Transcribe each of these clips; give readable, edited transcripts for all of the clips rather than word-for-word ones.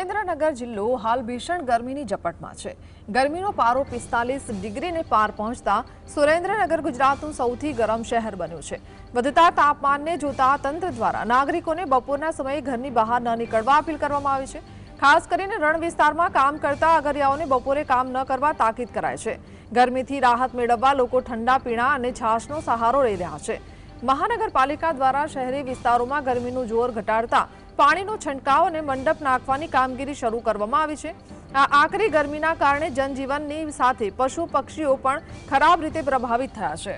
સુરેન્દ્રનગર જિલ્લો હાલ ભીષણ ગરમીની ઝપટમાં છે। ગરમીનો પારો 45 ડિગ્રીને પાર પહોંચતા સુરેન્દ્રનગર ગુજરાતનું સૌથી ગરમ શહેર બન્યું છે। વધતા તાપમાનને જોતા તંત્ર દ્વારા નાગરિકોને બપોરના સમયે ઘરની બહાર ન નીકળવા અપીલ કરવામાં આવી છે। ખાસ કરીને રણ વિસ્તારમાં કામ કરતા અગરિયાઓને બપોરે કામ ન કરવા તાકીદ કરાઈ છે। ગરમીથી રાહત મેળવવા લોકો ઠંડા પીણા અને છાશનો સહારો લઈ રહ્યા છે। મહાનગરપાલિકા દ્વારા શહેરી વિસ્તારોમાં ગરમીનું જોર ઘટાડતા પાણીનો છંટકાવ અને મંડપ નાખવાની કામગીરી શરૂ કરવામાં આવી છે। આ આકરી ગરમીના કારણે જનજીવનની સાથે પશુ પક્ષીઓ પણ ખરાબ રીતે પ્રભાવિત થયા છે।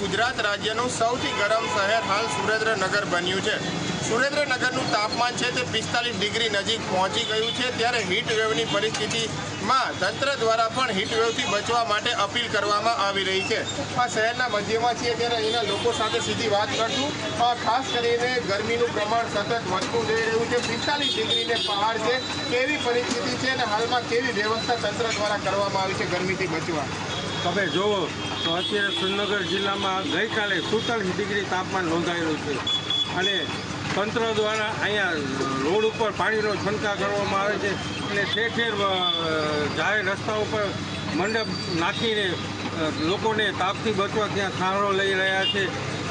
ગુજરાત રાજ્યનું સૌથી ગરમ શહેર હાલ સુરેન્દ્રનગર બન્યું છે। સુરેન્દ્રનગરનું તાપમાન છે તે 45 ડિગ્રી નજીક પહોંચી ગયું છે। ત્યારે હીટ વેવની પરિસ્થિતિમાં તંત્ર દ્વારા પણ હીટ વેવથી બચવા માટે અપીલ કરવામાં આવી રહી છે। આ શહેરના મધ્યમાં છીએ ત્યારે અહીંના લોકો સાથે સીધી વાત કરશું। ખાસ કરીને ગરમીનું પ્રમાણ સતત વધતું જઈ રહ્યું છે। 45 ડિગ્રીને પહાડ છે, કેવી પરિસ્થિતિ છે અને હાલમાં કેવી વ્યવસ્થા તંત્ર દ્વારા કરવામાં આવી છે ગરમીથી બચવા? તમે જુઓ તો અત્યારે સુરેન્દ્રનગર જિલ્લામાં ગઈકાલે 47 ડિગ્રી તાપમાન નોંધાયેલું છે અને તંત્ર દ્વારા અહીંયા રોડ ઉપર પાણીનો છંટકાવ કરવામાં આવે છે અને ઠેર ઠેર જાહેર રસ્તા ઉપર મંડપ નાખીને લોકોને તાપથી બચવા ત્યાં સહારો લઈ રહ્યા છે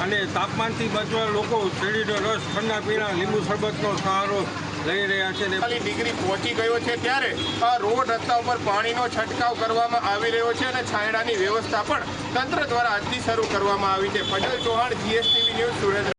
અને તાપમાનથી બચવા લોકો શેરડીનો રસ, ઠંડા પીણા, લીંબુ શરબતનો સહારો લઈ રહ્યા છે। 45 ડિગ્રી પહોંચી ગયો છે ત્યારે આ રોડ રસ્તા ઉપર પાણીનો છંટકાવ કરવામાં આવી રહ્યો છે અને છાંયડાની વ્યવસ્થા પણ તંત્ર દ્વારા આજથી શરૂ કરવામાં આવી છે। Patel Chauhan, GSTV news, Surendra.